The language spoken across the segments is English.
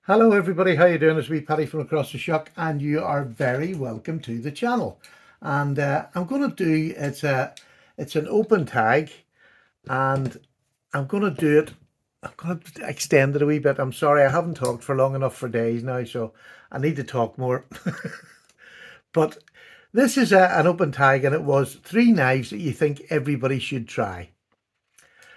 Hello everybody, how you doing? It's me, Paddy from across the shuck, and you are very welcome to the channel. And I'm going to do it's an open tag, and I'm going to do it. I'm going to extend it a wee bit. I'm sorry, I haven't talked for long enough for days now, so I need to talk more. But this is an open tag, and it was 3 knives that you think everybody should try.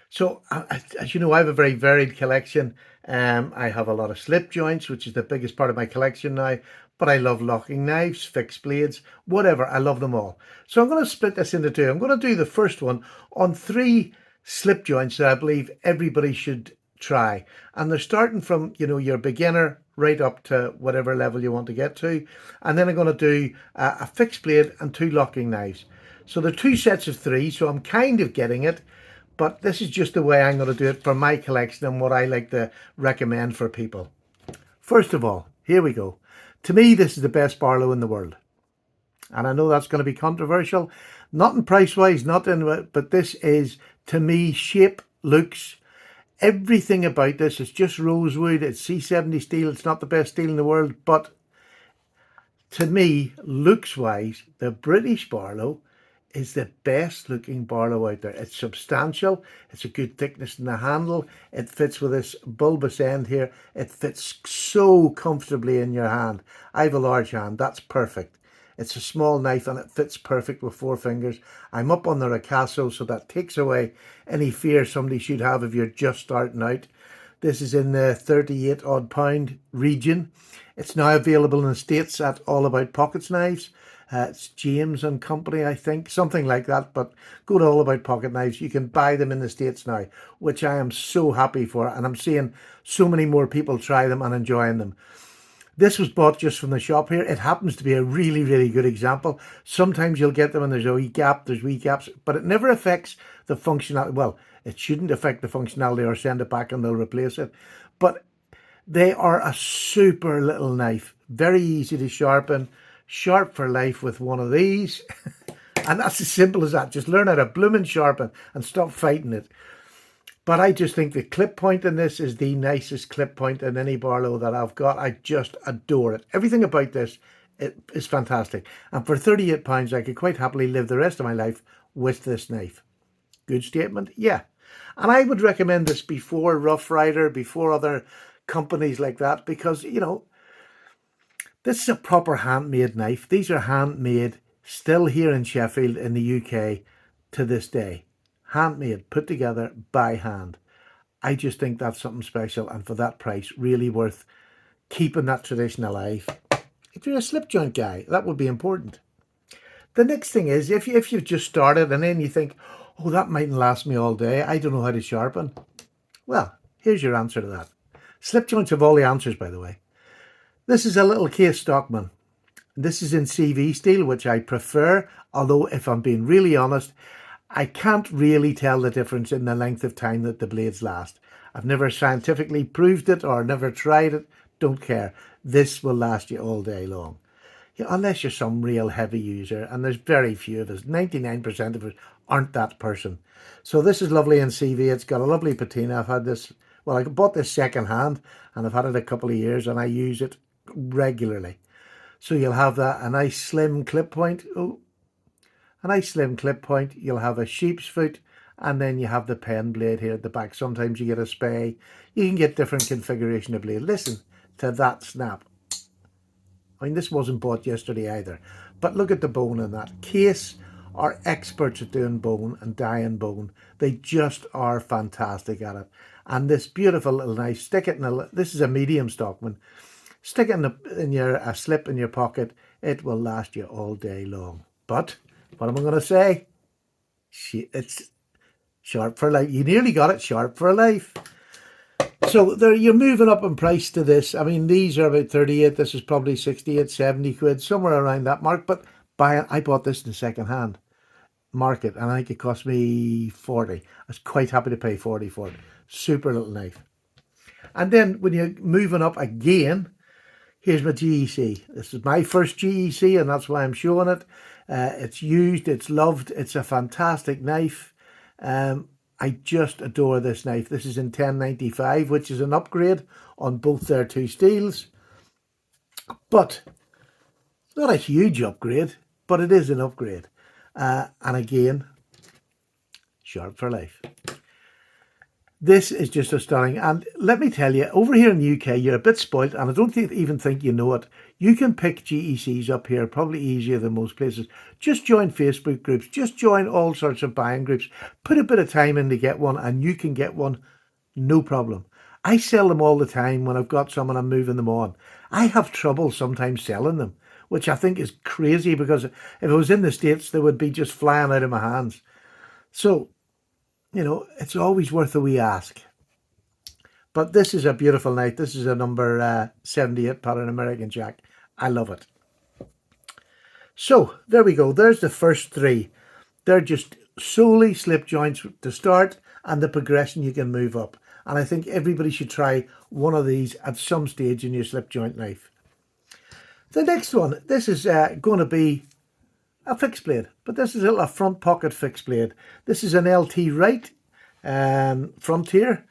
So, as you know, I have a very varied collection. I have a lot of slip joints, which is the biggest part of my collection now. But I love locking knives, fixed blades, whatever. I love them all. So I'm going to split this into two. I'm going to do the first one on 3 slip joints that I believe everybody should try. And they're starting from, your beginner right up to whatever level you want to get to. And then I'm going to do a fixed blade and 2 locking knives. So they're 2 sets of 3. So I'm kind of getting it. But this is just the way I'm going to do it for my collection and what I like to recommend for people. First of all, here we go. To me, this is the best Barlow in the world. And I know that's going to be controversial. Not in price-wise, but this is, to me, shape, looks, everything about this. It's just rosewood. It's C70 steel. It's not the best steel in the world. But to me, looks-wise, the British Barlow is the best looking Barlow out there. It's substantial. It's a good thickness in the handle. It fits with this bulbous end here. It fits so comfortably in your hand. I have a large hand. That's perfect. It's a small knife and it fits perfect with 4 fingers. I'm up on the ricasso, so that takes away any fear somebody should have if you're just starting out. This is in the 38 odd pound region. It's now available in the States at All About Pockets Knives. It's James and Company, I think, something like that. But go to All About Pocket Knives. You can buy them in the States now, which I am so happy for. And I'm seeing so many more people try them and enjoying them. This was bought just from the shop here. It happens to be a really, really good example. Sometimes you'll get them and there's a wee gap, there's wee gaps, but it never affects the functionality. Well, it shouldn't affect the functionality or send it back and they'll replace it. But they are a super little knife. Very easy to sharpen. Sharp for life with one of these. And that's as simple as that. Just learn how to blooming sharpen and stop fighting it. But I just think the clip point in this is the nicest clip point in any Barlow that I've got. I just adore it. Everything about this is fantastic. And for £38, I could quite happily live the rest of my life with this knife. Good statement? Yeah. And I would recommend this before Rough Rider, before other companies like that, because, this is a proper handmade knife. These are handmade still here in Sheffield in the UK to this day. Handmade, put together by hand. I just think that's something special, and for that price, really worth keeping that tradition alive. If you're a slip joint guy, that would be important. The next thing is, if you've just started and then you think, oh, that mightn't last me all day, I don't know how to sharpen. Well, here's your answer to that. Slip joints have all the answers, by the way. This is a little case Dogman. This is in CV steel, which I prefer, although if I'm being really honest, I can't really tell the difference in the length of time that the blades last. I've never scientifically proved it or never tried it, don't care. This will last you all day long. Unless you're some real heavy user, and there's very few of us, 99% of us aren't that person. So this is lovely in CV. It's got a lovely patina. I've had this, well, I bought this second hand and I've had it a couple of years and I use it regularly. So you'll have that, a nice slim clip point. Oh, a nice slim clip point. You'll have a sheep's foot, and then you have the pen blade here at the back. Sometimes you get a spay. You can get different configuration of blade. Listen to that snap. I mean, this wasn't bought yesterday either, but look at the bone in that. Case are experts at doing bone and dyeing bone. They just are fantastic at it. And this beautiful little knife, stick it in this is a medium Stockman. Stick it in a slip in your pocket. It will last you all day long. But what am I going to say? It's sharp for life. You nearly got it, sharp for life. So there, you're moving up in price to this. I mean, these are about 38. This is probably 68, 70 quid, somewhere around that mark. But I bought this in the second hand market, and I think it cost me 40. I was quite happy to pay 40 for it. Super little knife. And then when you're moving up again, here's my GEC. This is my first GEC, and that's why I'm showing it. It's used, it's loved, it's a fantastic knife. I just adore this knife. This is in 1095, which is an upgrade on both their two steels. But it's not a huge upgrade, but it is an upgrade. And again, sharp for life. This is just stunning. And let me tell you, over here in the UK, you're a bit spoilt, and I don't even think you know it. You can pick GECs up here probably easier than most places. Just join Facebook groups, just join all sorts of buying groups, put a bit of time in to get one, and you can get one, no problem. I sell them all the time when I've got some and I'm moving them on. I have trouble sometimes selling them, which I think is crazy, because if I was in the States, they would be just flying out of my hands. So, you know, it's always worth a wee ask. But this is a beautiful knife. This is a number 78 pattern American Jack. I love it. So there we go. There's the first three. They're just solely slip joints to start, and the progression you can move up. And I think everybody should try one of these at some stage in your slip joint knife. The next one, this is going to be a fixed blade, but this is a front pocket fixed blade. This is an LT Wright Frontier.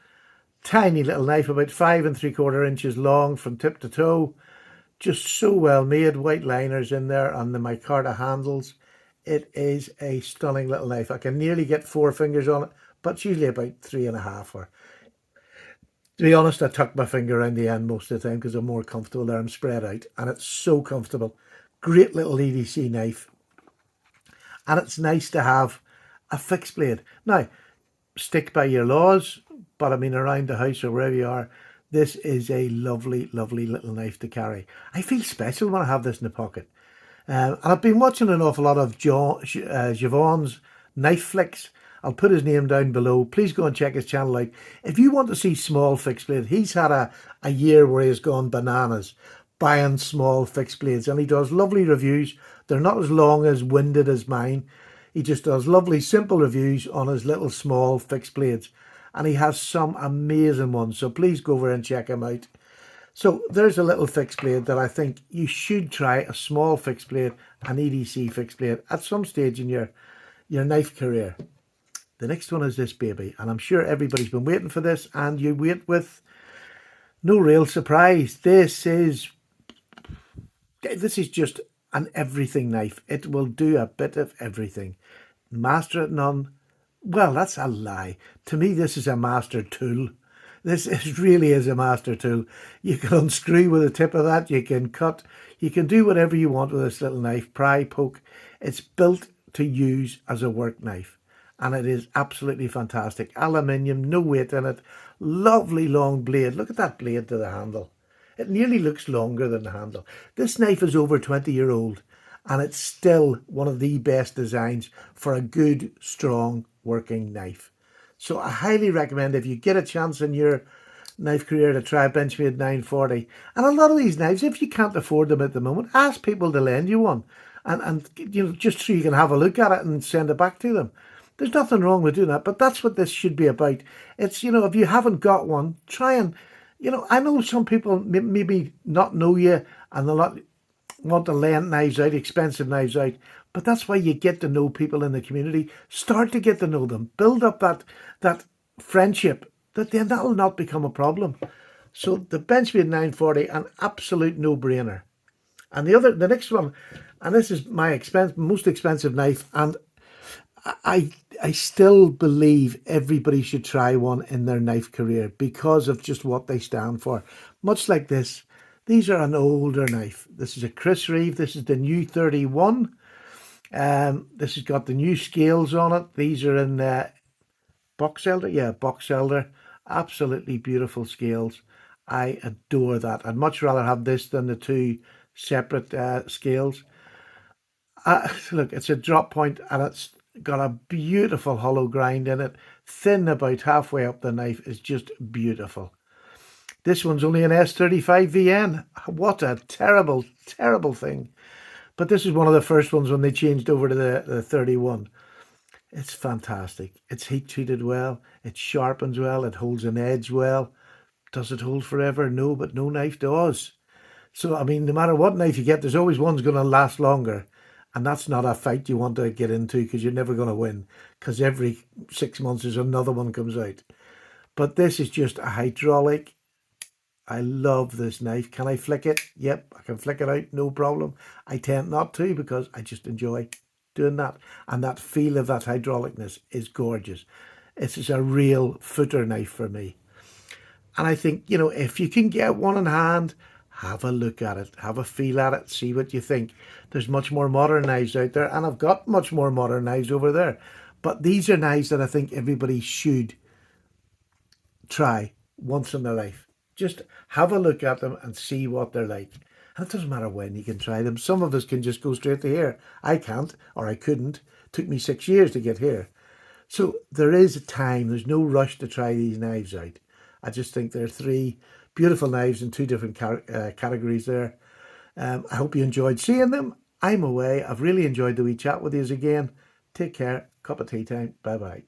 Tiny little knife, about 5 3/4 inches long from tip to toe. Just so well made. White liners in there on the micarta handles. It is a stunning little knife. I can nearly get 4 fingers on it, but it's usually about 3.5. Or to be honest, I tuck my finger around the end most of the time because I'm more comfortable there. I'm spread out, and it's so comfortable. Great little EDC knife. And it's nice to have a fixed blade. Now, stick by your laws, but I mean, around the house or wherever you are, this is a lovely, lovely little knife to carry. I feel special when I have this in the pocket. And I've been watching an awful lot of Juhvon's knife flicks. I'll put his name down below. Please go and check his channel out. If you want to see small fixed blade, he's had a year where he's gone bananas buying small fixed blades, and he does lovely reviews. They're not as long as winded as mine. He just does lovely simple reviews on his little small fixed blades, and he has some amazing ones, so please go over and check him out. So there's a little fixed blade that I think you should try, a small fixed blade, an EDC fixed blade at some stage in your knife career. The next one is this baby, and I'm sure everybody's been waiting for this, and you wait with no real surprise. This is just an everything knife. It will do a bit of everything. Master at none. Well, that's a lie. To me, this is a master tool. Really is a master tool. You can unscrew with the tip of that. You can cut. You can do whatever you want with this little knife. Pry, poke. It's built to use as a work knife. And it is absolutely fantastic. Aluminium, no weight in it. Lovely long blade. Look at that blade to the handle. It nearly looks longer than the handle. This knife is over 20-year-old, and it's still one of the best designs for a good, strong working knife. So I highly recommend, if you get a chance in your knife career, to try a Benchmade 940. And a lot of these knives, if you can't afford them at the moment, ask people to lend you one, and you know, just so you can have a look at it and send it back to them. There's nothing wrong with doing that, but that's what this should be about. It's, you know, if you haven't got one, try and, you know, I know some people maybe not know you and they'll not want to lend knives out, expensive knives out, but that's why you get to know people in the community. Start to get to know them. Build up that friendship, then that'll not become a problem. So the Benchmade 940, an absolute no-brainer. And the next one, and this is my most expensive knife, and I still believe everybody should try one in their knife career because of just what they stand for. Much like this, these are an older knife. This is a Chris Reeve. This is the new 31. This has got the new scales on it. These are in box elder. Yeah, box elder. Absolutely beautiful scales. I adore that. I'd much rather have this than the two separate scales. Look, it's a drop point, and it's got a beautiful hollow grind in it. Thin about halfway up the knife is just beautiful. This one's only an S35 VN. What a terrible, terrible thing. But this is one of the first ones when they changed over to the 31. It's fantastic. It's heat treated well. It sharpens well. It holds an edge well. Does it hold forever? No, but no knife does. So, I mean, no matter what knife you get, there's always one's going to last longer. And that's not a fight you want to get into, because you're never going to win, because every 6 months there's another one comes out. But this is just a hydraulic I love this knife. Can I flick it? Yep, I can flick it out, no problem. I tend not to because I just enjoy doing that. And that feel of that hydraulicness is gorgeous. It's just a real footer knife for me. And I think, you know, if you can get one in hand, have a look at it, have a feel at it, see what you think. There's much more modern knives out there, and I've got much more modern knives over there. But these are knives that I think everybody should try once in their life. Just have a look at them and see what they're like. And it doesn't matter when you can try them. Some of us can just go straight to here. I can't, or I couldn't. It took me 6 years to get here. So there is a time, there's no rush to try these knives out. I just think they're three beautiful knives in two different categories there. I hope you enjoyed seeing them. I'm away. I've really enjoyed the wee chat with you again. Take care. Cup of tea time. Bye bye.